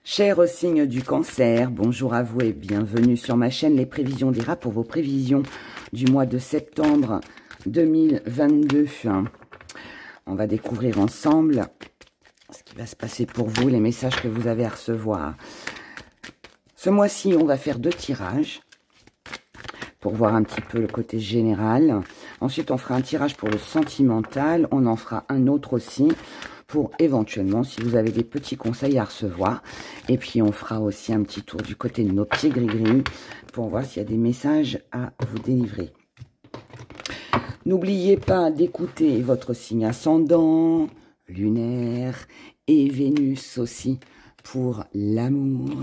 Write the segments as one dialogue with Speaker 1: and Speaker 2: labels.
Speaker 1: Chers signes du cancer, bonjour à vous et bienvenue sur ma chaîne Les Prévisions d'Ira pour vos prévisions du mois de septembre 2022. On va découvrir ensemble ce qui va se passer pour vous, les messages que vous avez à recevoir. Ce mois-ci, on va faire 2 tirages pour voir un petit peu le côté général. Ensuite, on fera un tirage pour le sentimental. On en fera un autre aussi pour éventuellement, si vous avez des petits conseils à recevoir. Et puis, on fera aussi un petit tour du côté de nos petits gris-gris pour voir s'il y a des messages à vous délivrer. N'oubliez pas d'écouter votre signe ascendant, lunaire et Vénus aussi pour l'amour.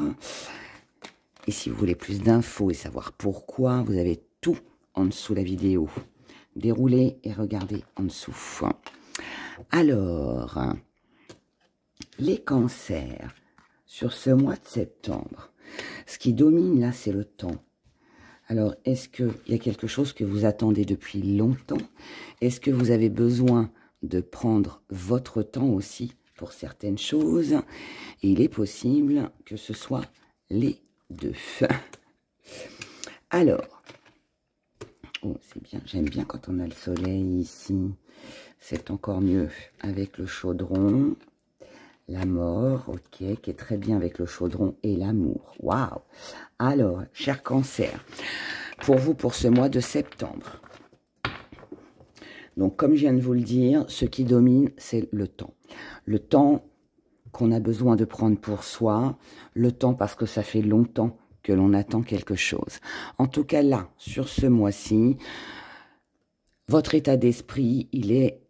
Speaker 1: Et si vous voulez plus d'infos et savoir pourquoi, vous avez tout en dessous de la vidéo. Déroulez et regardez en dessous. Alors, les cancers, sur ce mois de septembre, ce qui domine là, c'est le temps. Alors, est-ce qu'il y a quelque chose que vous attendez depuis longtemps? Est-ce que vous avez besoin de prendre votre temps aussi pour certaines choses? Et il est possible que ce soit les deux. Alors, oh, c'est bien, j'aime bien quand on a le soleil ici. C'est encore mieux avec le chaudron. La mort, ok, qui est très bien avec le chaudron et l'amour. Waouh! Alors, cher cancer, pour vous, pour ce mois de septembre. Donc, comme je viens de vous le dire, ce qui domine, c'est le temps. Le temps qu'on a besoin de prendre pour soi. Le temps parce que ça fait longtemps que l'on attend quelque chose. En tout cas, là, sur ce mois-ci, votre état d'esprit, il est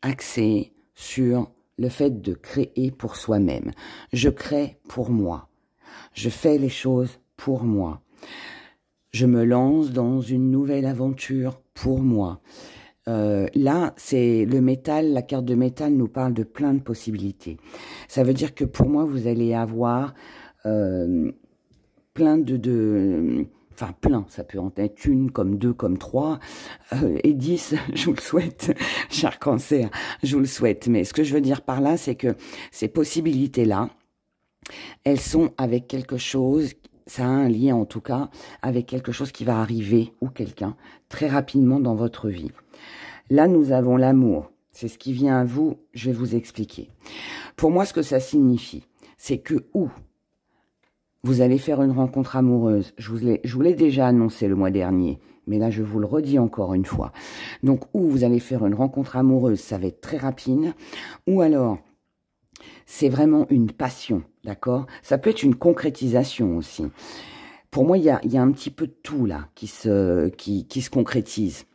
Speaker 1: axé sur le fait de créer pour soi-même. Je crée pour moi. Je fais les choses pour moi. Je me lance dans une nouvelle aventure pour moi. Là, c'est le métal, la carte de métal nous parle de plein de possibilités. Ça veut dire que pour moi, vous allez avoir plein enfin plein, ça peut en être une, comme 2, comme 3, et 10, je vous le souhaite, cher cancer, je vous le souhaite. Mais ce que je veux dire par là, c'est que ces possibilités-là, elles sont avec quelque chose, ça a un lien en tout cas, avec quelque chose qui va arriver, ou quelqu'un, très rapidement dans votre vie. Là, nous avons l'amour. C'est ce qui vient à vous, je vais vous expliquer. Pour moi, ce que ça signifie, c'est que vous allez faire une rencontre amoureuse. Je vous l'ai déjà annoncé le mois dernier, mais là, je vous le redis encore une fois. Donc, vous allez faire une rencontre amoureuse, ça va être très rapide, ou alors, c'est vraiment une passion, d'accord? Ça peut être une concrétisation aussi. Pour moi, il y a un petit peu de tout là qui se concrétise,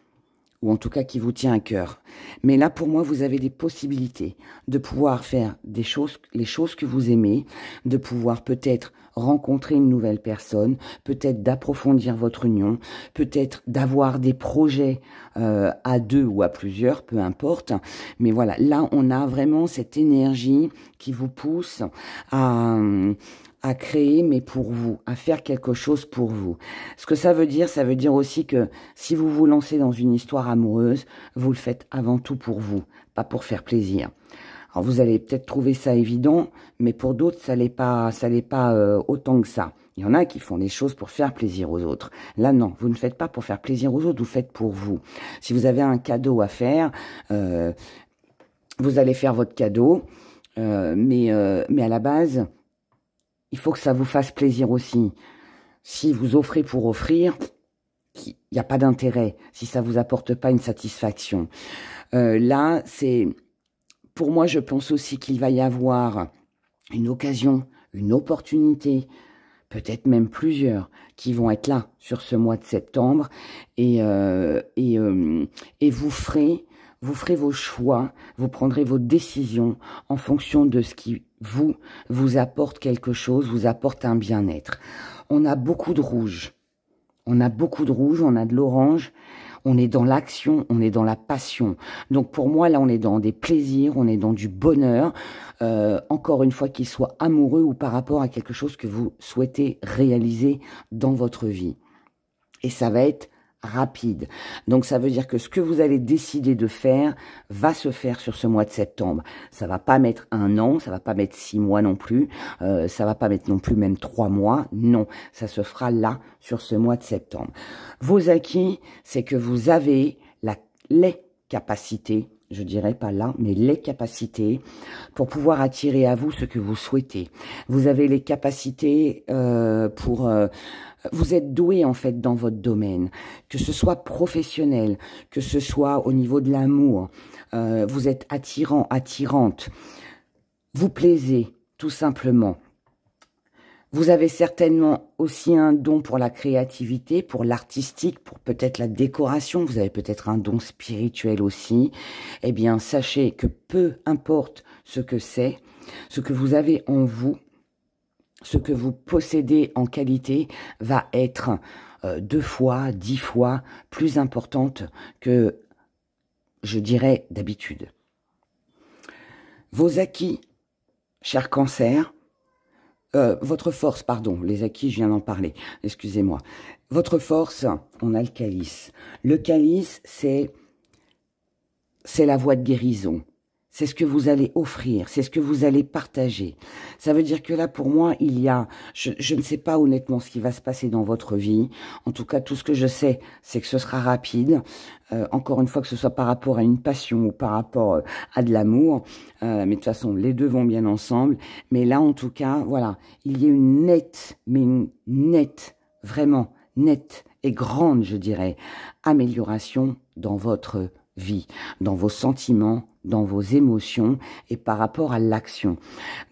Speaker 1: ou en tout cas qui vous tient à cœur. Mais là, pour moi, vous avez des possibilités de pouvoir faire les choses que vous aimez, de pouvoir peut-être rencontrer une nouvelle personne, peut-être d'approfondir votre union, peut-être d'avoir des projets à 2 ou à plusieurs, peu importe. Mais voilà, là, on a vraiment cette énergie qui vous pousse à créer, mais pour vous, à faire quelque chose pour vous. Ce que ça veut dire aussi que si vous vous lancez dans une histoire amoureuse, vous le faites avant tout pour vous, pas pour faire plaisir. Alors vous allez peut-être trouver ça évident, mais pour d'autres, ça l'est pas autant que ça. Il y en a qui font des choses pour faire plaisir aux autres. Là, non, vous ne faites pas pour faire plaisir aux autres, vous faites pour vous. Si vous avez un cadeau à faire, vous allez faire votre cadeau, mais à la base, il faut que ça vous fasse plaisir aussi. Si vous offrez pour offrir, il n'y a pas d'intérêt. Si ça vous apporte pas une satisfaction. Là, pour moi, je pense aussi qu'il va y avoir une occasion, une opportunité, peut-être même plusieurs, qui vont être là sur ce mois de septembre. Et vous ferez vos choix, vous prendrez vos décisions en fonction de ce qui vous apporte quelque chose, vous apporte un bien-être. On a beaucoup de rouge. On a beaucoup de rouge, on a de l'orange. On est dans l'action, on est dans la passion. Donc pour moi, là, on est dans des plaisirs, on est dans du bonheur. Encore une fois, qu'il soit amoureux ou par rapport à quelque chose que vous souhaitez réaliser dans votre vie. Et ça va être rapide. Donc ça veut dire que ce que vous allez décider de faire va se faire sur ce mois de septembre. Ça va pas mettre 1 an, ça va pas mettre 6 mois non plus, ça va pas mettre non plus même 3 mois, non, ça se fera là, sur ce mois de septembre. Vos acquis, c'est que vous avez les capacités, je dirais pas là, mais les capacités pour pouvoir attirer à vous ce que vous souhaitez. Vous avez les capacités vous êtes doué en fait dans votre domaine, que ce soit professionnel, que ce soit au niveau de l'amour. Vous êtes attirant, attirante. Vous plaisez, tout simplement. Vous avez certainement aussi un don pour la créativité, pour l'artistique, pour peut-être la décoration. Vous avez peut-être un don spirituel aussi. Eh bien, sachez que peu importe ce que c'est, ce que vous avez en vous, ce que vous possédez en qualité va être 2 fois, 10 fois plus importante que, je dirais, d'habitude. Vos acquis, cher Cancer, votre force, pardon, les acquis, je viens d'en parler, excusez-moi. Votre force, on a le calice. Le calice, c'est la voie de guérison. C'est ce que vous allez offrir, c'est ce que vous allez partager. Ça veut dire que là, pour moi, il y a... Je ne sais pas honnêtement ce qui va se passer dans votre vie. En tout cas, tout ce que je sais, c'est que ce sera rapide. Encore une fois, que ce soit par rapport à une passion ou par rapport à de l'amour. Mais de toute façon, les deux vont bien ensemble. Mais là, en tout cas, voilà, il y a une nette, mais une nette, vraiment nette et grande, je dirais, amélioration dans votre vie, dans vos sentiments, dans vos émotions et par rapport à l'action.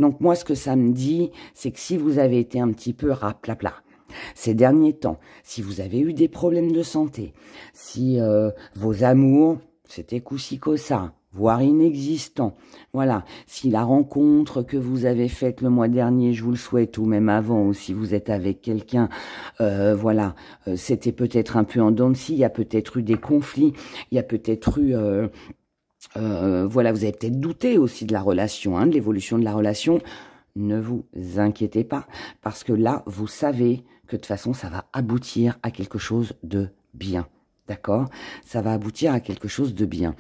Speaker 1: Donc moi, ce que ça me dit, c'est que si vous avez été un petit peu raplapla ces derniers temps, si vous avez eu des problèmes de santé, si vos amours, c'était coup-ci, ça, voire inexistant, voilà, si la rencontre que vous avez faite le mois dernier, je vous le souhaite, ou même avant, ou si vous êtes avec quelqu'un, voilà, c'était peut-être un peu en dents de scie, il y a peut-être eu des conflits, il y a peut-être eu... voilà, vous avez peut-être douté aussi de la relation, de l'évolution de la relation. Ne vous inquiétez pas, parce que là, vous savez que de toute façon, ça va aboutir à quelque chose de bien. D'accord? Ça va aboutir à quelque chose de bien.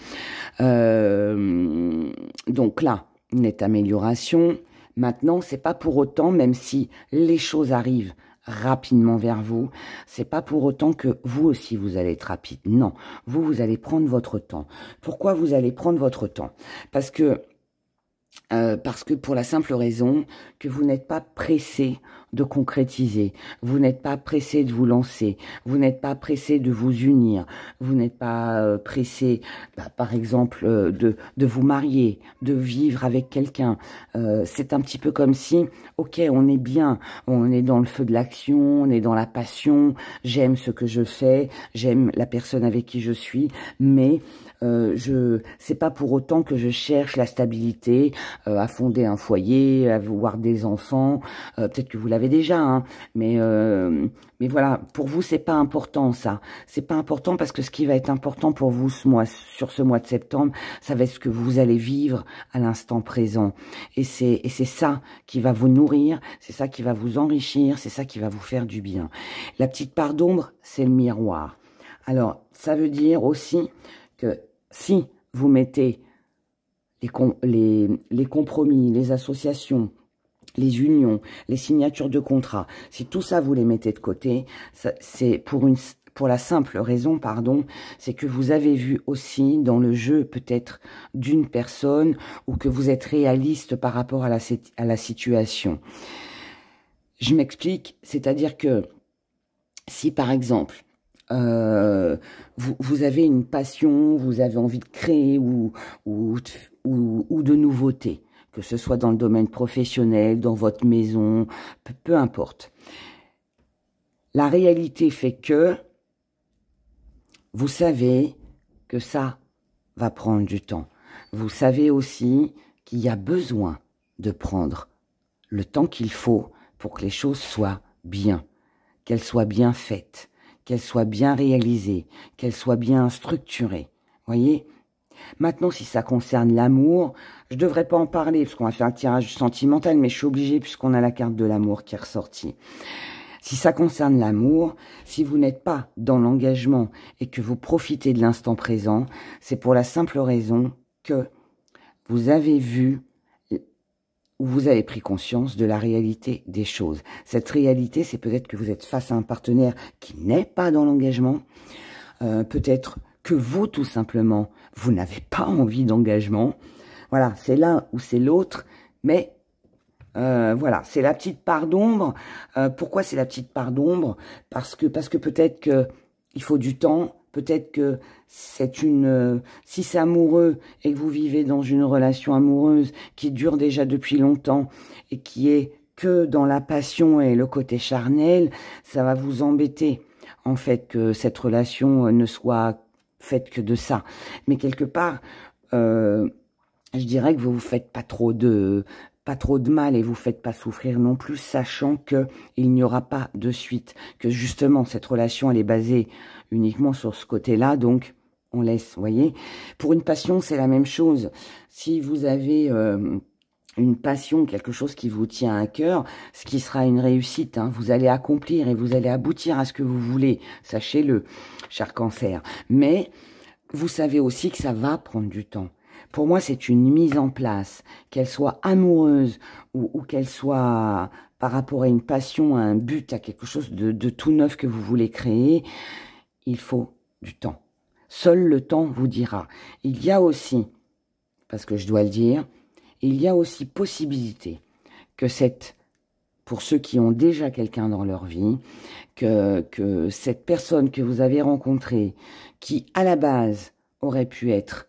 Speaker 1: Donc là, nette amélioration. Maintenant, c'est pas pour autant, même si les choses arrivent rapidement vers vous, c'est pas pour autant que vous aussi vous allez être rapide. Non, vous allez prendre votre temps. Pourquoi vous allez prendre votre temps? Parce que pour la simple raison que vous n'êtes pas pressé de concrétiser, vous n'êtes pas pressé de vous lancer, vous n'êtes pas pressé de vous unir, vous n'êtes pas pressé, par exemple, de vous marier, de vivre avec quelqu'un. C'est un petit peu comme si, ok, on est bien, on est dans le feu de l'action, on est dans la passion, j'aime ce que je fais, j'aime la personne avec qui je suis, mais c'est pas pour autant que je cherche la stabilité, à fonder un foyer, à avoir des enfants. Peut-être que vous l'avez déjà, hein, mais voilà, pour vous c'est pas important ça. C'est pas important parce que ce qui va être important pour vous sur ce mois de septembre, ça va être ce que vous allez vivre à l'instant présent. Et c'est ça qui va vous nourrir, c'est ça qui va vous enrichir, c'est ça qui va vous faire du bien. La petite part d'ombre, c'est le miroir. Alors, ça veut dire aussi que si vous mettez les compromis, les associations, les unions, les signatures de contrats, si tout ça vous les mettez de côté, c'est pour la simple raison, pardon, c'est que vous avez vu aussi dans le jeu peut-être d'une personne ou que vous êtes réaliste par rapport à la situation. Je m'explique, c'est-à-dire que si par exemple, vous avez une passion, vous avez envie de créer ou de nouveautés, que ce soit dans le domaine professionnel, dans votre maison, peu importe. La réalité fait que vous savez que ça va prendre du temps. Vous savez aussi qu'il y a besoin de prendre le temps qu'il faut pour que les choses soient bien, qu'elles soient bien faites, qu'elles soient bien réalisées, qu'elles soient bien structurées. Voyez ? Maintenant, si ça concerne l'amour, je ne devrais pas en parler parce qu'on va faire un tirage sentimental, mais je suis obligée puisqu'on a la carte de l'amour qui est ressortie. Si ça concerne l'amour, si vous n'êtes pas dans l'engagement et que vous profitez de l'instant présent, c'est pour la simple raison que vous avez vu ou vous avez pris conscience de la réalité des choses. Cette réalité, c'est peut-être que vous êtes face à un partenaire qui n'est pas dans l'engagement, peut-être que vous, tout simplement, vous n'avez pas envie d'engagement. Voilà, c'est l'un ou c'est l'autre, mais voilà, c'est la petite part d'ombre. Pourquoi c'est la petite part d'ombre? Parce que peut-être que il faut du temps, peut-être que c'est une... si c'est amoureux et que vous vivez dans une relation amoureuse qui dure déjà depuis longtemps et qui est que dans la passion et le côté charnel, ça va vous embêter, en fait, que cette relation ne soit faite que de ça. Mais quelque part, je dirais que vous vous faites pas trop de mal et vous faites pas souffrir non plus, sachant que il n'y aura pas de suite, que justement cette relation elle est basée uniquement sur ce côté-là, donc on laisse, vous voyez. Pour une passion, c'est la même chose. Si vous avez une passion, quelque chose qui vous tient à cœur, ce qui sera une réussite, hein, vous allez accomplir et vous allez aboutir à ce que vous voulez, sachez-le, cher Cancer. Mais vous savez aussi que ça va prendre du temps. Pour moi, c'est une mise en place, qu'elle soit amoureuse ou qu'elle soit par rapport à une passion, à un but, à quelque chose de tout neuf que vous voulez créer. Il faut du temps. Seul le temps vous dira. Il y a aussi, parce que je dois le dire, il y a aussi possibilité que pour ceux qui ont déjà quelqu'un dans leur vie, que cette personne que vous avez rencontrée, qui à la base aurait pu être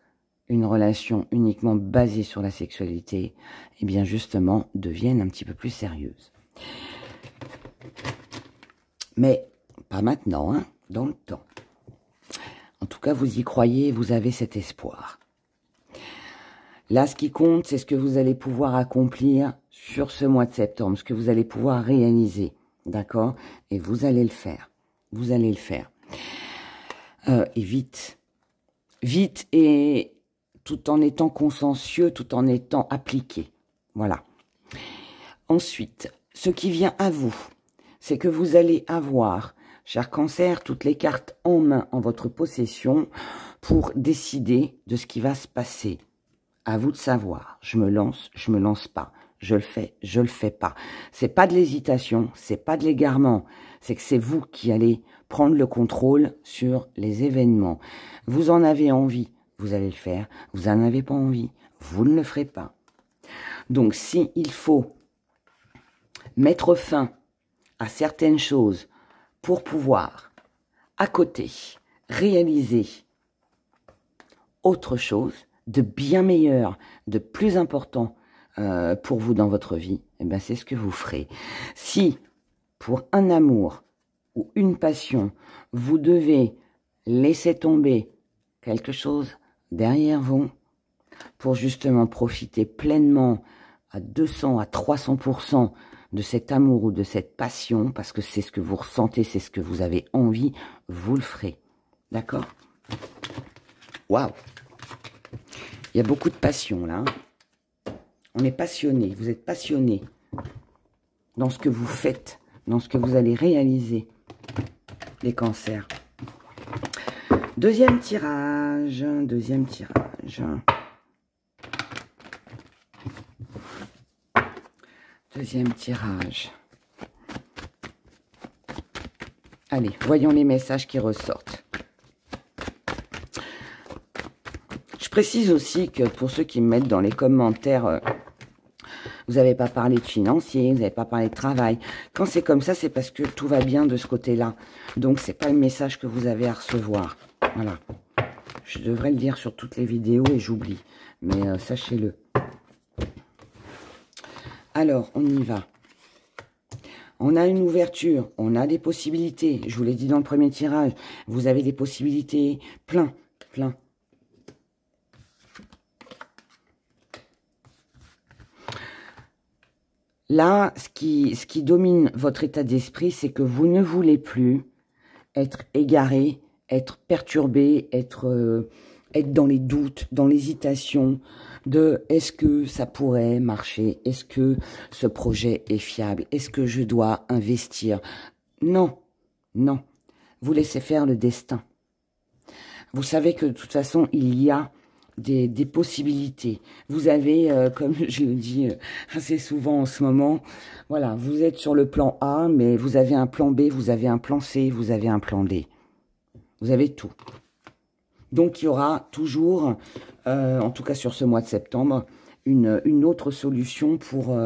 Speaker 1: une relation uniquement basée sur la sexualité, eh bien justement devienne un petit peu plus sérieuse. Mais pas maintenant, hein, dans le temps. En tout cas, vous y croyez, vous avez cet espoir. Là, ce qui compte, c'est ce que vous allez pouvoir accomplir sur ce mois de septembre, ce que vous allez pouvoir réaliser, d'accord? Et vous allez le faire. Vous allez le faire. Et vite. Vite et tout en étant consciencieux, tout en étant appliqué. Voilà. Ensuite, ce qui vient à vous, c'est que vous allez avoir, cher Cancer, toutes les cartes en main, en votre possession, pour décider de ce qui va se passer. À vous de savoir. Je me lance pas. Je le fais pas. C'est pas de l'hésitation, c'est pas de l'égarement. C'est que c'est vous qui allez prendre le contrôle sur les événements. Vous en avez envie, vous allez le faire. Vous en avez pas envie, vous ne le ferez pas. Donc, si il faut mettre fin à certaines choses pour pouvoir, à côté, réaliser autre chose de bien meilleur, de plus important pour vous dans votre vie, eh ben c'est ce que vous ferez. Si, pour un amour ou une passion, vous devez laisser tomber quelque chose derrière vous pour justement profiter pleinement à 200 à 300% de cet amour ou de cette passion, parce que c'est ce que vous ressentez, c'est ce que vous avez envie, vous le ferez. D'accord? Waouh! Il y a beaucoup de passion là. On est passionné, vous êtes passionné dans ce que vous faites, dans ce que vous allez réaliser, les cancers. Deuxième tirage, deuxième tirage. Deuxième tirage. Allez, voyons les messages qui ressortent. Je précise aussi que pour ceux qui me mettent dans les commentaires, vous n'avez pas parlé de financier, vous n'avez pas parlé de travail. Quand c'est comme ça, c'est parce que tout va bien de ce côté-là. Donc, c'est pas le message que vous avez à recevoir. Voilà. Je devrais le dire sur toutes les vidéos et j'oublie. Mais sachez-le. Alors, on y va. On a une ouverture, on a des possibilités. Je vous l'ai dit dans le premier tirage. Vous avez des possibilités plein. Là, ce qui domine votre état d'esprit, c'est que vous ne voulez plus être égaré, être perturbé, être dans les doutes, dans l'hésitation de est-ce que ça pourrait marcher, est-ce que ce projet est fiable, est-ce que je dois investir. Non, non. Vous laissez faire le destin. Vous savez que de toute façon, il y a des possibilités. Vous avez, comme je le dis assez souvent en ce moment, voilà, vous êtes sur le plan A, mais vous avez un plan B, vous avez un plan C, vous avez un plan D. Vous avez tout. Donc, il y aura toujours, en tout cas sur ce mois de septembre, une autre solution pour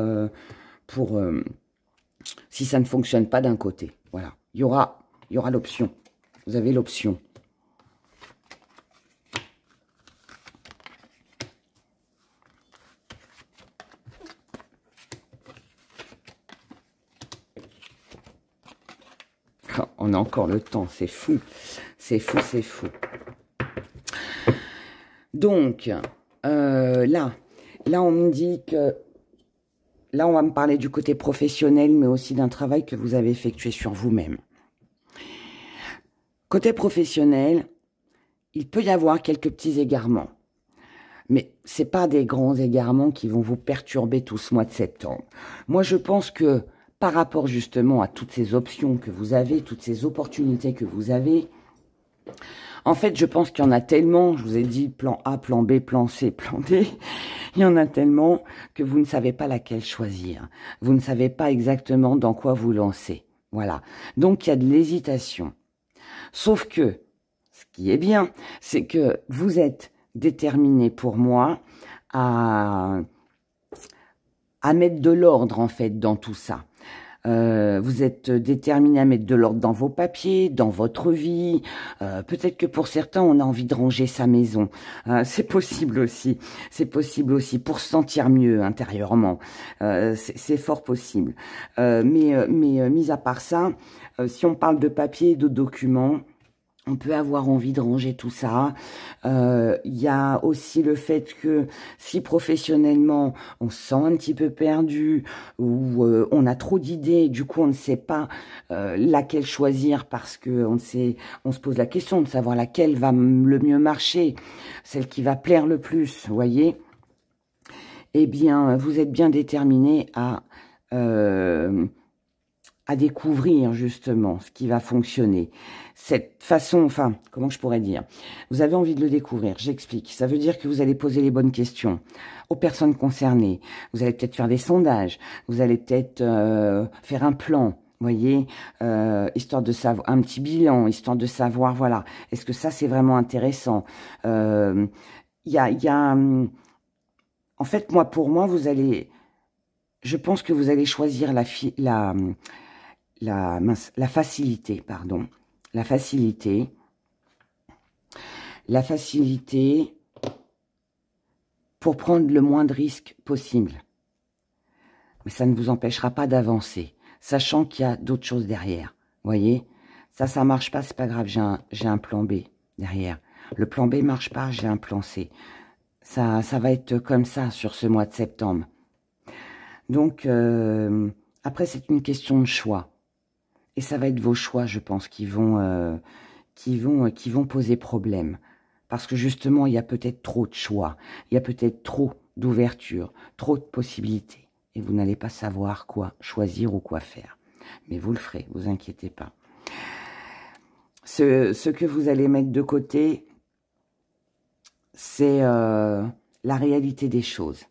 Speaker 1: si ça ne fonctionne pas d'un côté. Voilà, il y aura l'option. Vous avez l'option. On a encore le temps, c'est fou. C'est fou, c'est fou. Donc, là, on me dit que... Là, on va me parler du côté professionnel, mais aussi d'un travail que vous avez effectué sur vous-même. Côté professionnel, il peut y avoir quelques petits égarements. Mais c'est pas des grands égarements qui vont vous perturber tout ce mois de septembre. Moi, je pense que par rapport justement à toutes ces options que vous avez, toutes ces opportunités que vous avez, en fait, je pense qu'il y en a tellement, je vous ai dit plan A, plan B, plan C, plan D, il y en a tellement que vous ne savez pas laquelle choisir. Vous ne savez pas exactement dans quoi vous lancer. Voilà. Donc, il y a de l'hésitation. Sauf que, ce qui est bien, c'est que vous êtes déterminé pour moi à mettre de l'ordre, en fait, dans tout ça. Vous êtes déterminé à mettre de l'ordre dans vos papiers, dans votre vie. Peut-être que pour certains, on a envie de ranger sa maison. C'est possible aussi. C'est possible aussi pour se sentir mieux intérieurement. C'est fort possible. Mais mis à part ça, si on parle de papier et de documents, on peut avoir envie de ranger tout ça. Il y a aussi le fait que si professionnellement on se sent un petit peu perdu ou on a trop d'idées, du coup on ne sait pas laquelle choisir parce que on se pose la question de savoir laquelle va le mieux marcher, celle qui va plaire le plus, vous voyez. Eh bien, vous êtes bien déterminé à découvrir justement ce qui va fonctionner. Cette façon, enfin, comment je pourrais dire? Vous avez envie de le découvrir, j'explique. Ça veut dire que vous allez poser les bonnes questions aux personnes concernées. Vous allez peut-être faire des sondages, vous allez peut-être faire un plan, vous voyez, histoire de savoir, un petit bilan, histoire de savoir, voilà, est-ce que ça c'est vraiment intéressant? En fait, pour moi, je pense que vous allez choisir la facilité, pardon. La facilité pour prendre le moins de risques possible. Mais ça ne vous empêchera pas d'avancer, sachant qu'il y a d'autres choses derrière. Vous voyez, ça marche pas, c'est pas grave, j'ai un plan B derrière. Le plan B marche pas, j'ai un plan C. Ça va être comme ça sur ce mois de septembre. Donc, après, c'est une question de choix. Et ça va être vos choix, je pense, qui vont poser problème. Parce que justement, il y a peut-être trop de choix. Il y a peut-être trop d'ouverture, trop de possibilités. Et vous n'allez pas savoir quoi choisir ou quoi faire. Mais vous le ferez, vous inquiétez pas. Ce que vous allez mettre de côté, c'est la réalité des choses.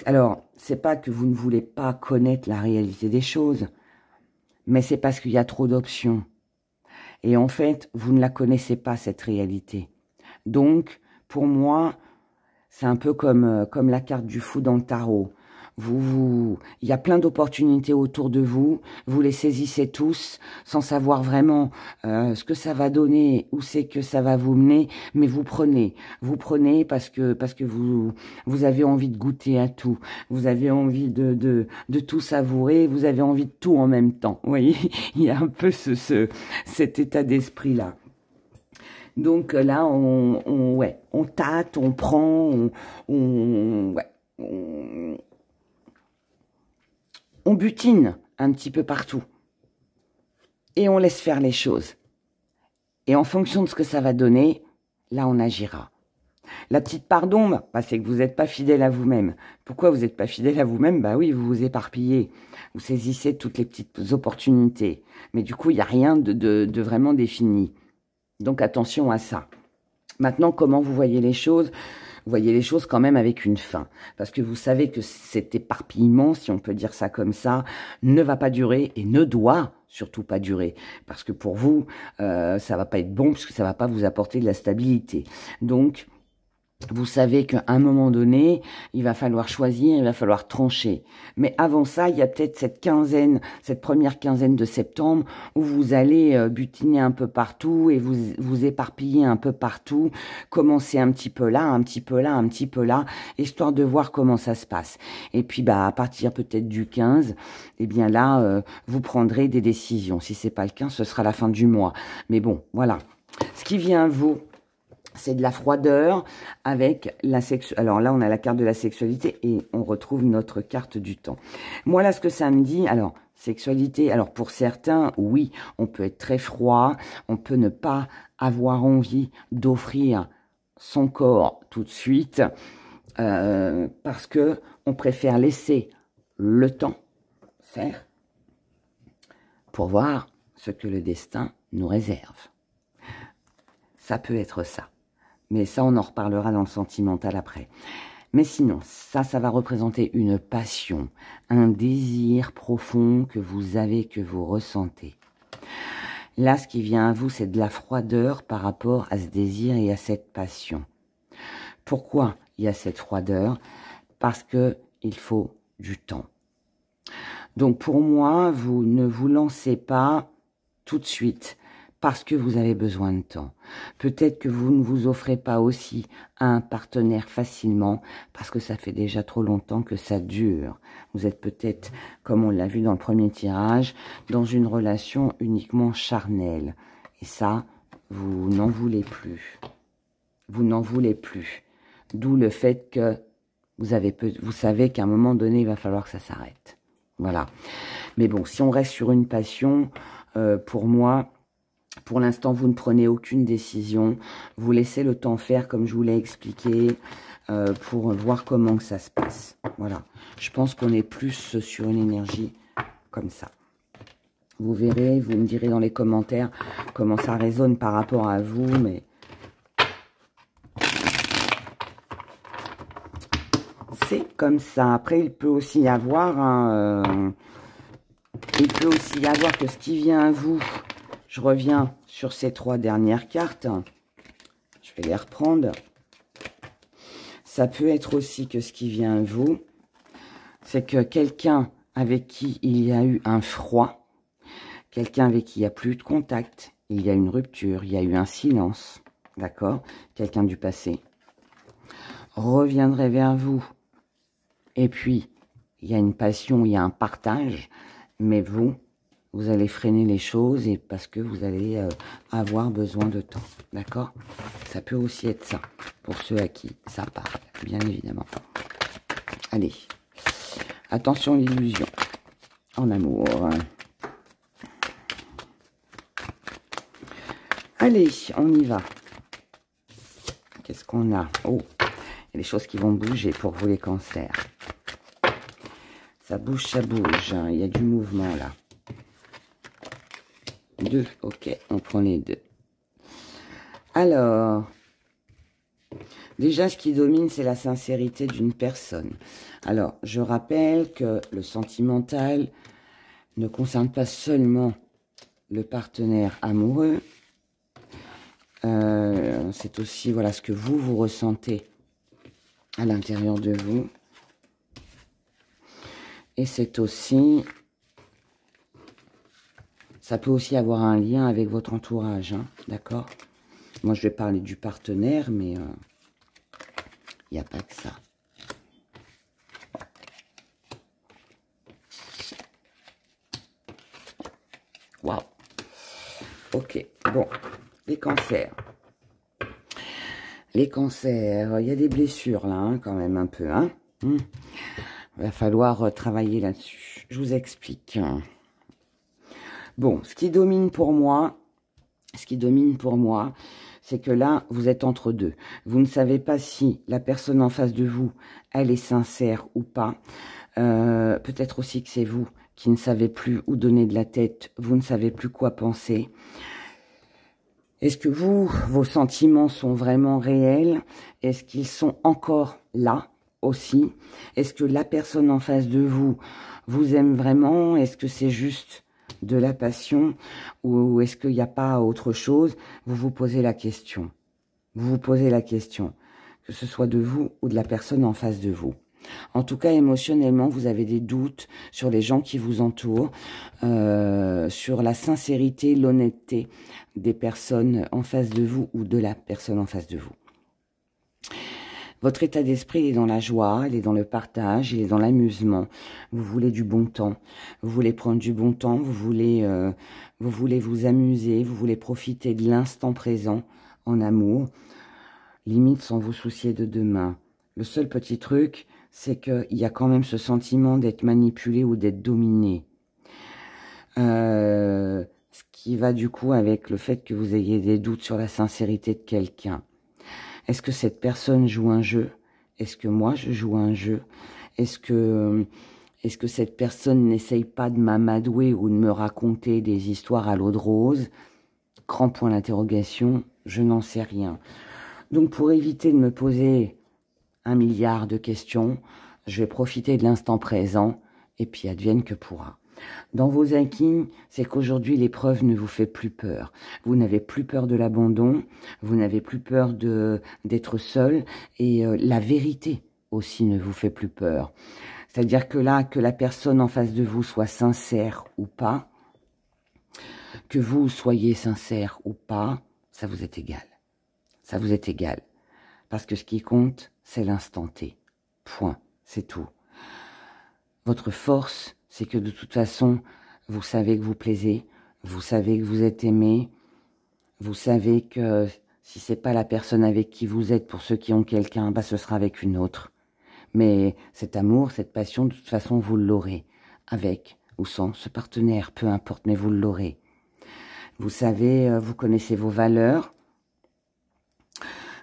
Speaker 1: Alors, c'est pas que vous ne voulez pas connaître la réalité des choses, mais c'est parce qu'il y a trop d'options. Et en fait, vous ne la connaissez pas, cette réalité. Donc, pour moi, c'est un peu comme la carte du fou dans le tarot. Il y a plein d'opportunités autour de vous. Vous les saisissez tous sans savoir vraiment ce que ça va donner, où c'est que ça va vous mener. Mais vous prenez parce que vous avez envie de goûter à tout. Vous avez envie de tout savourer. Vous avez envie de tout en même temps. Vous voyez, il y a un peu cet état d'esprit-là. Donc là, on tâte, on prend, on butine un petit peu partout. Et on laisse faire les choses. Et en fonction de ce que ça va donner, là, on agira. La petite part d'ombre, bah, c'est que vous n'êtes pas fidèle à vous-même. Pourquoi vous n'êtes pas fidèle à vous-même? Bah oui, vous vous éparpillez. Vous saisissez toutes les petites opportunités. Mais du coup, il n'y a rien de vraiment défini. Donc attention à ça. Maintenant, comment vous voyez les choses? Vous voyez les choses quand même avec une fin. Parce que vous savez que cet éparpillement, si on peut dire ça comme ça, ne va pas durer et ne doit surtout pas durer. Parce que pour vous, ça va pas être bon puisque ça va pas vous apporter de la stabilité. Donc, vous savez qu'à un moment donné, il va falloir choisir, il va falloir trancher. Mais avant ça, il y a peut-être cette première quinzaine de septembre où vous allez butiner un peu partout et vous éparpiller un peu partout, commencer un petit peu là, un petit peu là, un petit peu là, histoire de voir comment ça se passe. Et puis, bah, à partir peut-être du 15, eh bien là, vous prendrez des décisions. Si c'est pas le 15, ce sera la fin du mois. Mais bon, voilà. Ce qui vient à vous, c'est de la froideur avec la sexualité. Alors là, on a la carte de la sexualité et on retrouve notre carte du temps. Moi, là, ce que ça me dit, alors, sexualité, alors pour certains, oui, on peut être très froid, on peut ne pas avoir envie d'offrir son corps tout de suite parce que on préfère laisser le temps faire pour voir ce que le destin nous réserve. Ça peut être ça. Mais ça, on en reparlera dans le sentimental après. Mais sinon, ça va représenter une passion, un désir profond que vous avez, que vous ressentez. Là, ce qui vient à vous, c'est de la froideur par rapport à ce désir et à cette passion. Pourquoi il y a cette froideur? Parce que il faut du temps. Donc pour moi, vous ne vous lancez pas tout de suite parce que vous avez besoin de temps. Peut-être que vous ne vous offrez pas aussi à un partenaire facilement parce que ça fait déjà trop longtemps que ça dure. Vous êtes peut-être, comme on l'a vu dans le premier tirage, dans une relation uniquement charnelle. Et ça, vous n'en voulez plus. Vous n'en voulez plus. D'où le fait que vous savez qu'à un moment donné, il va falloir que ça s'arrête. Voilà. Mais bon, si on reste sur une passion, pour moi, pour l'instant, vous ne prenez aucune décision. Vous laissez le temps faire, comme je vous l'ai expliqué, pour voir comment que ça se passe. Voilà. Je pense qu'on est plus sur une énergie comme ça. Vous verrez, vous me direz dans les commentaires comment ça résonne par rapport à vous, mais c'est comme ça. Après, il peut aussi y avoir il peut aussi y avoir que ce qui vient à vous. Je reviens sur ces 3 dernières cartes. Je vais les reprendre. Ça peut être aussi que ce qui vient à vous, c'est que quelqu'un avec qui il y a eu un froid, quelqu'un avec qui il n'y a plus de contact, il y a une rupture, il y a eu un silence, d'accord? Quelqu'un du passé reviendrait vers vous. Et puis, il y a une passion, il y a un partage, mais vous allez freiner les choses et parce que vous allez avoir besoin de temps, d'accord? Ça peut aussi être ça, pour ceux à qui ça parle, bien évidemment. Allez, attention l'illusion, en amour. Allez, on y va. Qu'est-ce qu'on a? Oh, il y a des choses qui vont bouger pour vous les cancers. Ça bouge, il y a du mouvement là. 2, ok, on prend les 2. Alors, déjà ce qui domine, c'est la sincérité d'une personne. Alors, je rappelle que le sentimental ne concerne pas seulement le partenaire amoureux. C'est aussi, voilà, ce que vous ressentez à l'intérieur de vous. Et c'est aussi... Ça peut aussi avoir un lien avec votre entourage, hein, d'accord? Moi, je vais parler du partenaire, mais il n'y a pas que ça. Waouh. Ok, bon. Les cancers. Les cancers, il y a des blessures là, hein, quand même un peu. Hein. Il va falloir travailler là-dessus. Je vous explique. Bon, ce qui domine pour moi, c'est que là, vous êtes entre deux. Vous ne savez pas si la personne en face de vous, elle est sincère ou pas. Peut-être aussi que c'est vous qui ne savez plus où donner de la tête, vous ne savez plus quoi penser. Est-ce que vos sentiments sont vraiment réels? Est-ce qu'ils sont encore là aussi? Est-ce que la personne en face de vous aime vraiment? Est-ce que c'est juste de la passion? Ou est-ce qu'il n'y a pas autre chose? Vous vous posez la question. Vous vous posez la question, que ce soit de vous ou de la personne en face de vous. En tout cas, émotionnellement, vous avez des doutes sur les gens qui vous entourent, sur la sincérité, l'honnêteté des personnes en face de vous ou de la personne en face de vous. Votre état d'esprit est dans la joie, il est dans le partage, il est dans l'amusement. Vous voulez du bon temps, vous voulez prendre du bon temps, vous voulez vous amuser, vous voulez profiter de l'instant présent en amour, limite sans vous soucier de demain. Le seul petit truc, c'est qu'il y a quand même ce sentiment d'être manipulé ou d'être dominé. Ce qui va du coup avec le fait que vous ayez des doutes sur la sincérité de quelqu'un. Est-ce que cette personne joue un jeu? Est-ce que moi je joue un jeu? Est-ce que cette personne n'essaye pas de m'amadouer ou de me raconter des histoires à l'eau de rose? Grand point d'interrogation, je n'en sais rien. Donc pour éviter de me poser 1 milliard de questions, je vais profiter de l'instant présent et puis advienne que pourra. Dans vos acquis, c'est qu'aujourd'hui l'épreuve ne vous fait plus peur. Vous n'avez plus peur de l'abandon, vous n'avez plus peur d'être seul et la vérité aussi ne vous fait plus peur. C'est-à-dire que là, que la personne en face de vous soit sincère ou pas, que vous soyez sincère ou pas, ça vous est égal. Ça vous est égal. Parce que ce qui compte, c'est l'instant T. Point. C'est tout. Votre force, c'est que de toute façon, vous savez que vous plaisez, vous savez que vous êtes aimé, vous savez que si c'est pas la personne avec qui vous êtes, pour ceux qui ont quelqu'un, bah ce sera avec une autre. Mais cet amour, cette passion, de toute façon, vous l'aurez. Avec ou sans ce partenaire, peu importe, mais vous l'aurez. Vous savez, vous connaissez vos valeurs.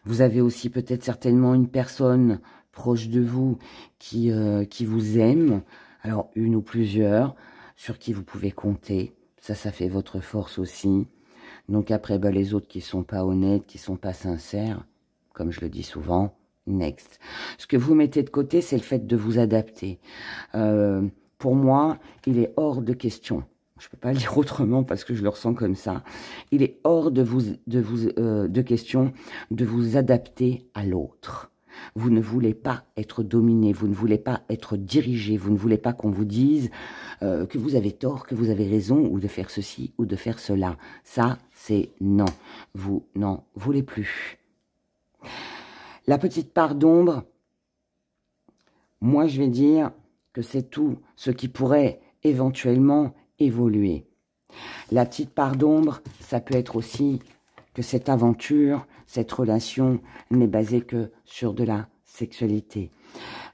Speaker 1: Vous avez aussi peut-être certainement une personne proche de vous qui vous aime, alors une ou plusieurs, sur qui vous pouvez compter. Ça fait votre force aussi. Donc après, bah, les autres qui sont pas honnêtes, qui sont pas sincères, comme je le dis souvent, next. Ce que vous mettez de côté, c'est le fait de vous adapter. Pour moi, il est hors de question. Je peux pas le dire autrement parce que je le ressens comme ça. Il est hors de question de vous adapter à l'autre. Vous ne voulez pas être dominé, vous ne voulez pas être dirigé, vous ne voulez pas qu'on vous dise que vous avez tort, que vous avez raison, ou de faire ceci, ou de faire cela. Ça, c'est non. Vous n'en voulez plus. La petite part d'ombre, moi je vais dire que c'est tout ce qui pourrait éventuellement évoluer. La petite part d'ombre, ça peut être aussi que cette aventure, cette relation n'est basée que sur de la sexualité.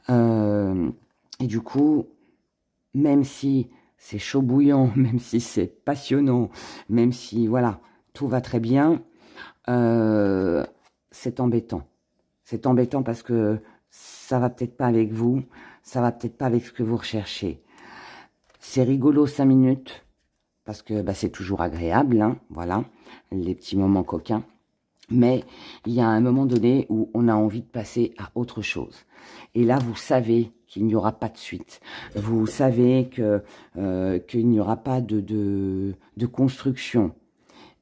Speaker 1: Et du coup, même si c'est chaud bouillant, même si c'est passionnant, même si, voilà, tout va très bien, c'est embêtant. C'est embêtant parce que ça va peut-être pas avec vous, ça va peut-être pas avec ce que vous recherchez. C'est rigolo 5 minutes, parce que bah, c'est toujours agréable, hein, voilà, les petits moments coquins. Mais il y a un moment donné où on a envie de passer à autre chose. Et là, vous savez qu'il n'y aura pas de suite. Vous savez qu'il n'y aura pas de construction.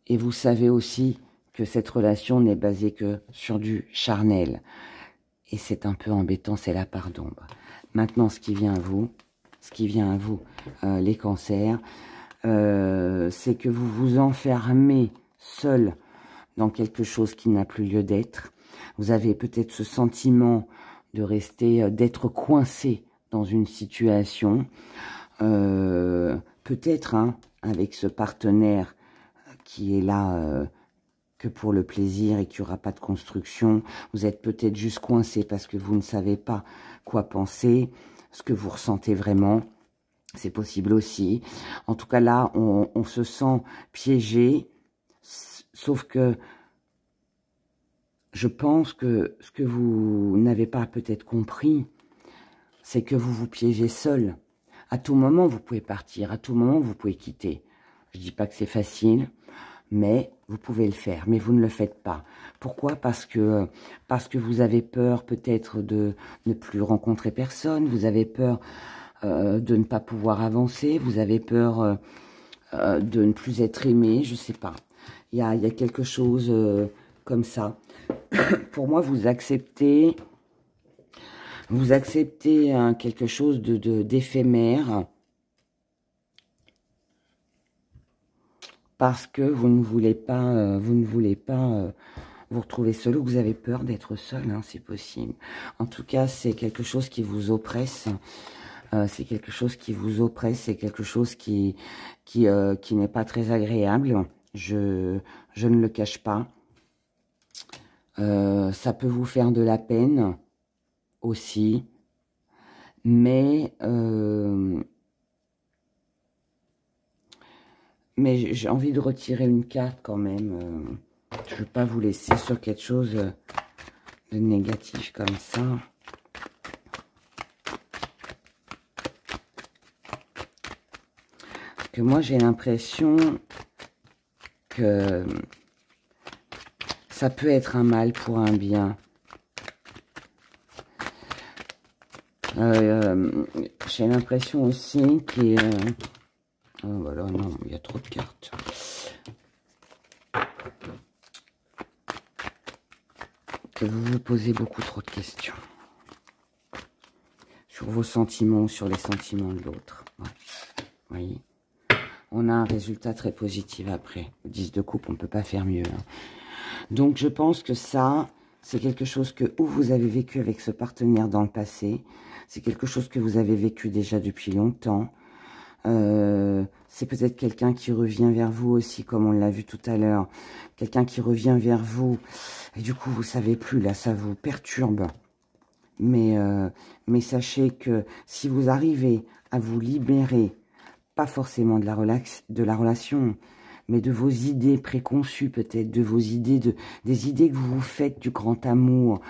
Speaker 1: Et vous savez aussi que cette relation n'est basée que sur du charnel. Et c'est un peu embêtant, c'est la part d'ombre. Maintenant, ce qui vient à vous, les cancers, c'est que vous vous enfermez seul dans quelque chose qui n'a plus lieu d'être. Vous avez peut-être ce sentiment de rester, d'être coincé dans une situation, peut-être hein, avec ce partenaire qui est là que pour le plaisir et qu'il n'y aura pas de construction. Vous êtes peut-être juste coincé parce que vous ne savez pas quoi penser, ce que vous ressentez vraiment. C'est possible aussi. En tout cas, là, on se sent piégé, sauf que je pense que ce que vous n'avez pas peut-être compris, c'est que vous vous piégez seul. À tout moment, vous pouvez partir. À tout moment, vous pouvez quitter. Je dis pas que c'est facile, mais vous pouvez le faire. Mais vous ne le faites pas. Pourquoi? Parce que vous avez peur peut-être de ne plus rencontrer personne. Vous avez peur de ne pas pouvoir avancer. Vous avez peur de ne plus être aimé. Je sais pas. Il y a quelque chose comme ça. Pour moi, vous acceptez quelque chose d'éphémère parce que vous ne voulez pas, vous retrouver seul ou que vous avez peur d'être seul, hein, c'est possible. En tout cas, c'est quelque chose qui vous oppresse. C'est quelque chose qui vous oppresse, c'est quelque chose qui n'est pas très agréable. Je ne le cache pas. Ça peut vous faire de la peine aussi, mais j'ai envie de retirer une carte quand même. Je ne veux pas vous laisser sur quelque chose de négatif comme ça. Parce que moi, j'ai l'impression que ça peut être un mal pour un bien. J'ai l'impression aussi qu'il oh voilà, non, il y a trop de cartes. Que vous vous posez beaucoup trop de questions. Sur vos sentiments, sur les sentiments de l'autre. Ouais. Vous voyez, on a un résultat très positif après. Le 10 de coupe, on ne peut pas faire mieux. Hein. Donc, je pense que ça, c'est quelque chose que ou vous avez vécu avec ce partenaire dans le passé. C'est quelque chose que vous avez vécu déjà depuis longtemps. C'est peut-être quelqu'un qui revient vers vous aussi, comme on l'a vu tout à l'heure. Quelqu'un qui revient vers vous. Et du coup, vous savez plus, là, ça vous perturbe. Mais sachez que si vous arrivez à vous libérer, pas forcément de la relation, mais de vos idées préconçues peut-être, de vos idées, des idées que vous vous faites du grand amour,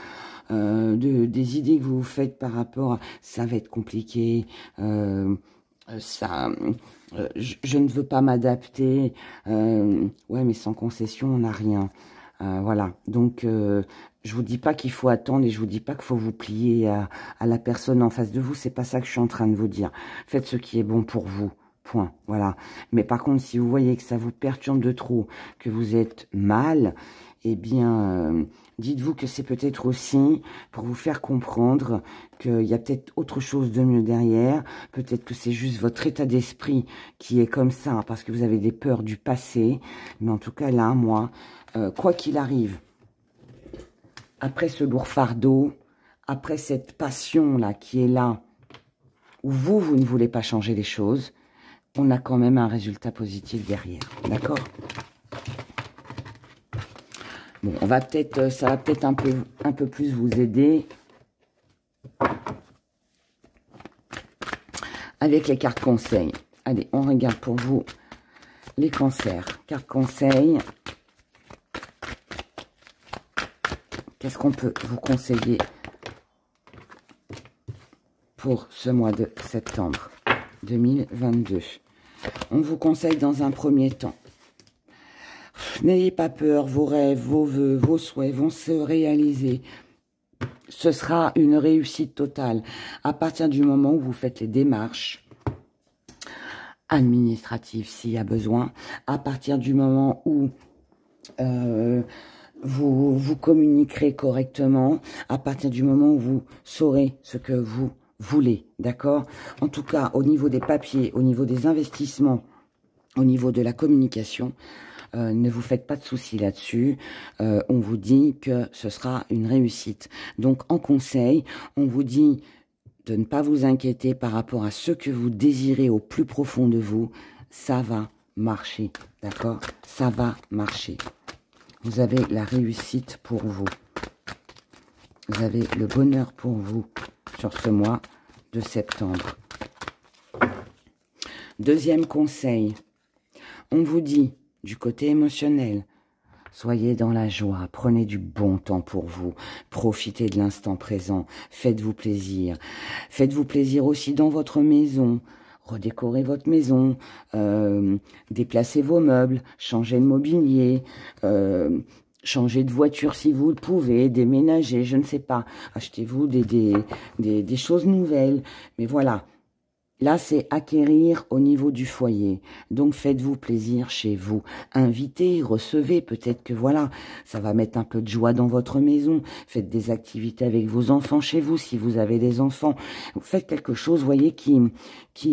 Speaker 1: des idées que vous vous faites par rapport à ça va être compliqué, je ne veux pas m'adapter, ouais mais sans concession on n'a rien. Voilà, donc je vous dis pas qu'il faut attendre et je vous dis pas qu'il faut vous plier à la personne en face de vous, c'est pas ça que je suis en train de vous dire. Faites ce qui est bon pour vous, point, voilà. Mais par contre, si vous voyez que ça vous perturbe de trop, que vous êtes mal, eh bien, dites-vous que c'est peut-être aussi pour vous faire comprendre qu'il y a peut-être autre chose de mieux derrière, peut-être que c'est juste votre état d'esprit qui est comme ça, parce que vous avez des peurs du passé, mais en tout cas là, moi, quoi qu'il arrive, après ce lourd fardeau, après cette passion-là qui est là, où vous ne voulez pas changer les choses, on a quand même un résultat positif derrière, d'accord ? Bon, ça va peut-être un peu plus vous aider avec les cartes conseils. Allez, on regarde pour vous les cancers. Cartes conseils. Qu'est-ce qu'on peut vous conseiller pour ce mois de septembre 2022? On vous conseille dans un premier temps. N'ayez pas peur, vos rêves, vos vœux, vos souhaits vont se réaliser. Ce sera une réussite totale à partir du moment où vous faites les démarches administratives s'il y a besoin, à partir du moment où vous communiquerez correctement, à partir du moment où vous saurez ce que vous voulez, d'accord? En tout cas, au niveau des papiers, au niveau des investissements, au niveau de la communication, ne vous faites pas de soucis là-dessus. On vous dit que ce sera une réussite. Donc, en conseil, on vous dit de ne pas vous inquiéter par rapport à ce que vous désirez au plus profond de vous. Ça va marcher, d'accord? Ça va marcher. Vous avez la réussite pour vous. Vous avez le bonheur pour vous sur ce mois de septembre. Deuxième conseil, on vous dit, du côté émotionnel, Soyez dans la joie, prenez du bon temps pour vous, profitez de l'instant présent, faites-vous plaisir. Faites-vous plaisir aussi dans votre maison, redécorez votre maison, déplacez vos meubles, changez le mobilier, changez de voiture si vous le pouvez, déménagez, je ne sais pas, achetez-vous des choses nouvelles, mais voilà. Là, c'est acquérir au niveau du foyer. Donc, faites-vous plaisir chez vous. Invitez, recevez. Peut-être que, voilà, ça va mettre un peu de joie dans votre maison. Faites des activités avec vos enfants chez vous, si vous avez des enfants. Faites quelque chose, voyez, qui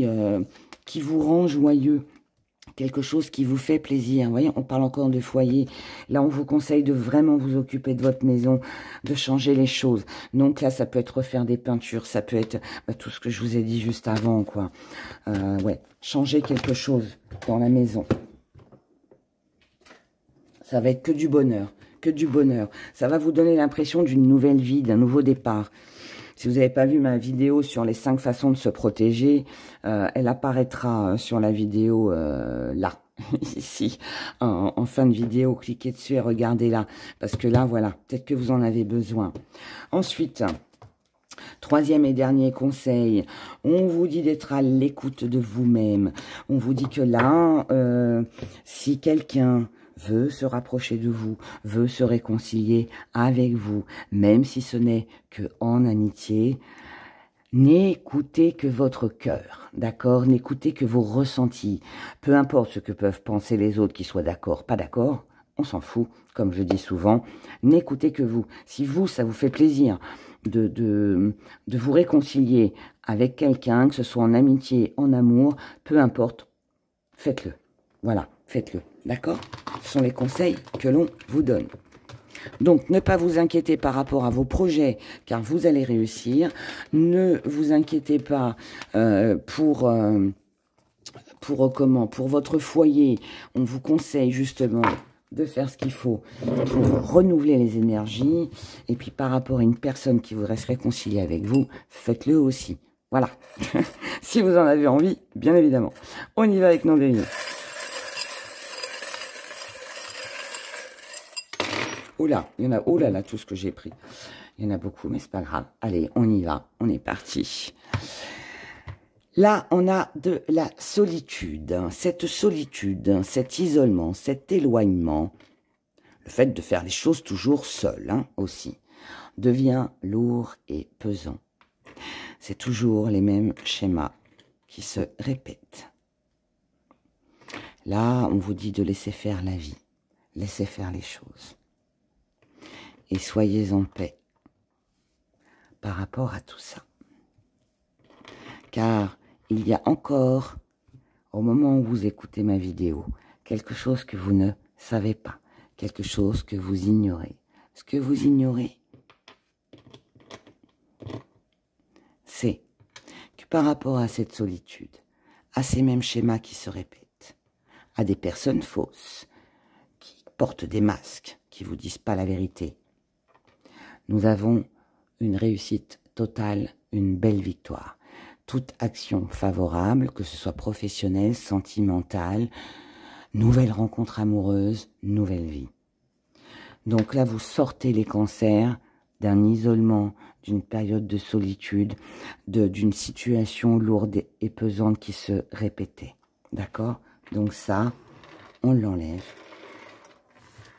Speaker 1: vous rend joyeux. Quelque chose qui vous fait plaisir. Vous voyez, on parle encore de foyer. Là, on vous conseille de vraiment vous occuper de votre maison, de changer les choses. Donc là, ça peut être refaire des peintures, ça peut être tout ce que je vous ai dit juste avant, quoi. Ouais, changer quelque chose dans la maison. Ça va être que du bonheur, que du bonheur. Ça va vous donner l'impression d'une nouvelle vie, d'un nouveau départ. Si vous n'avez pas vu ma vidéo sur les 5 façons de se protéger, elle apparaîtra sur la vidéo là, ici, en fin de vidéo. Cliquez dessus et regardez-la, parce que là, voilà, peut-être que vous en avez besoin. Ensuite, troisième et dernier conseil, on vous dit d'être à l'écoute de vous-même. On vous dit que là, si quelqu'un veut se rapprocher de vous, veut se réconcilier avec vous, même si ce n'est que en amitié, n'écoutez que votre cœur, d'accord? N'écoutez que vos ressentis. Peu importe ce que peuvent penser les autres, qu'ils soient d'accord, pas d'accord, on s'en fout, comme je dis souvent. N'écoutez que vous. Si vous, ça vous fait plaisir de vous réconcilier avec quelqu'un, que ce soit en amitié, en amour, peu importe, faites-le. Voilà, faites-le. D'accord? Ce sont les conseils que l'on vous donne. Donc, ne pas vous inquiéter par rapport à vos projets, car vous allez réussir. Ne vous inquiétez pas pour votre foyer. On vous conseille justement de faire ce qu'il faut pour renouveler les énergies. Et puis, par rapport à une personne qui voudrait se réconcilier avec vous, faites-le aussi. Voilà. Si vous en avez envie, bien évidemment. On y va avec nos béliers. Oh là, il y en a, oh là là, tout ce que j'ai pris. Il y en a beaucoup, mais c'est pas grave. Allez, on y va, on est parti. Là, on a de la solitude. Cette solitude, cet isolement, cet éloignement, le fait de faire les choses toujours seul, aussi, devient lourd et pesant. C'est toujours les mêmes schémas qui se répètent. Là, on vous dit de laisser faire la vie, laisser faire les choses. Et soyez en paix par rapport à tout ça. Car il y a encore, au moment où vous écoutez ma vidéo, quelque chose que vous ne savez pas, quelque chose que vous ignorez. Ce que vous ignorez, c'est que par rapport à cette solitude, à ces mêmes schémas qui se répètent, à des personnes fausses, qui portent des masques, qui vous disent pas la vérité, nous avons une réussite totale, une belle victoire. Toute action favorable, que ce soit professionnelle, sentimentale, nouvelle rencontre amoureuse, nouvelle vie. Donc là, vous sortez les cancers d'un isolement, d'une période de solitude, d'une situation lourde et pesante qui se répétait. D'accord? Donc ça, on l'enlève.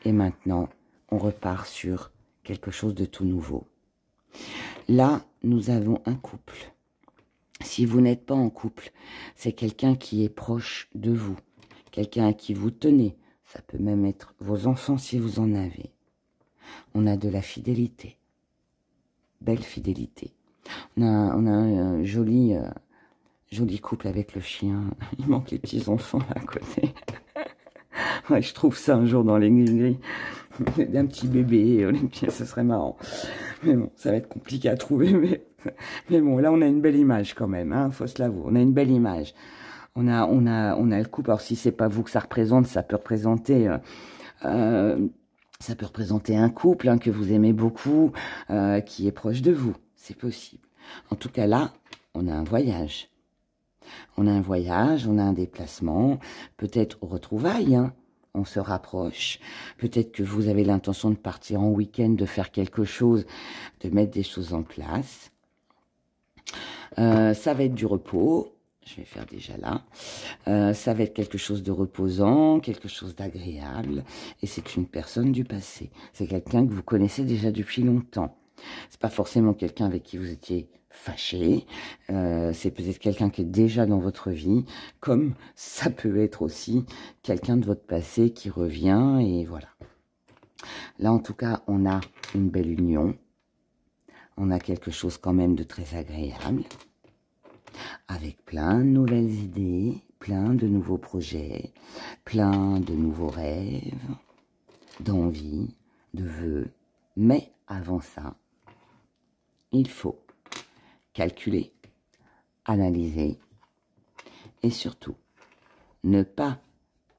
Speaker 1: Et maintenant, on repart sur quelque chose de tout nouveau. Là, nous avons un couple. Si vous n'êtes pas en couple, c'est quelqu'un qui est proche de vous, quelqu'un à qui vous tenez. Ça peut même être vos enfants si vous en avez. On a de la fidélité, belle fidélité. On a un joli couple avec le chien. Il manque les petits enfants à côté. Ouais, je trouve ça un jour dans l'aiguille d'un petit bébé, ce serait marrant. Mais bon, ça va être compliqué à trouver, mais bon, là on a une belle image quand même, faut se l'avouer, on a une belle image. On a le couple. Alors si c'est pas vous que ça représente, ça peut représenter un couple que vous aimez beaucoup, qui est proche de vous, c'est possible. En tout cas là, on a un voyage. On a un voyage, on a un déplacement, peut-être aux retrouvailles, on se rapproche. Peut-être que vous avez l'intention de partir en week-end, de faire quelque chose, de mettre des choses en place. Ça va être du repos. Je vais faire déjà là. Ça va être quelque chose de reposant, quelque chose d'agréable. Et c'est une personne du passé. C'est quelqu'un que vous connaissez déjà depuis longtemps. C'est pas forcément quelqu'un avec qui vous étiez fâché. C'est peut-être quelqu'un qui est déjà dans votre vie. Comme ça peut être aussi quelqu'un de votre passé qui revient. Et voilà. Là, en tout cas, on a une belle union. On a quelque chose quand même de très agréable. Avec plein de nouvelles idées, plein de nouveaux projets, plein de nouveaux rêves, d'envies, de vœux. Mais avant ça, il faut calculer, analyser et surtout ne pas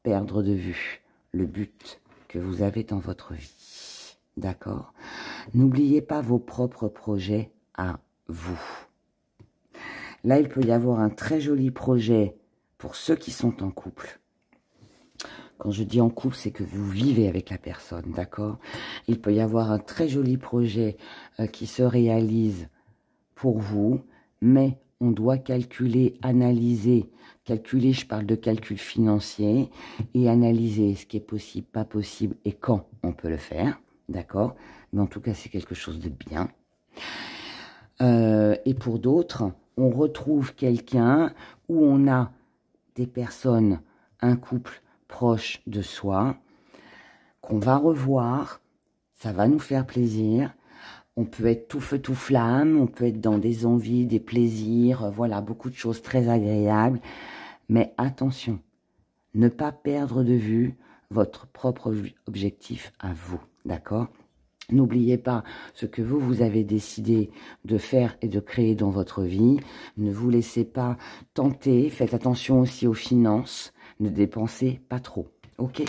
Speaker 1: perdre de vue le but que vous avez dans votre vie. D'accord? N'oubliez pas vos propres projets à vous. Là, il peut y avoir un très joli projet pour ceux qui sont en couple. Quand je dis en couple, c'est que vous vivez avec la personne, d'accord? Il peut y avoir un très joli projet qui se réalise pour vous, mais on doit calculer, analyser. Calculer, je parle de calcul financier, et analyser ce qui est possible, pas possible, et quand on peut le faire, d'accord? Mais en tout cas, c'est quelque chose de bien. Et pour d'autres, on retrouve quelqu'un où on a des personnes, un couple proche de soi, qu'on va revoir, ça va nous faire plaisir. On peut être tout feu, tout flamme, on peut être dans des envies, des plaisirs, voilà, beaucoup de choses très agréables. Mais attention, ne pas perdre de vue votre propre objectif à vous, d'accord ? N'oubliez pas ce que vous avez décidé de faire et de créer dans votre vie. Ne vous laissez pas tenter. Faites attention aussi aux finances. Ne dépensez pas trop. Ok?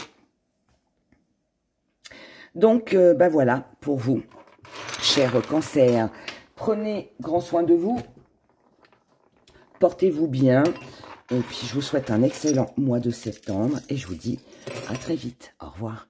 Speaker 1: Donc, voilà pour vous, chers cancers. Prenez grand soin de vous. Portez-vous bien. Et puis, je vous souhaite un excellent mois de septembre. Et je vous dis à très vite. Au revoir.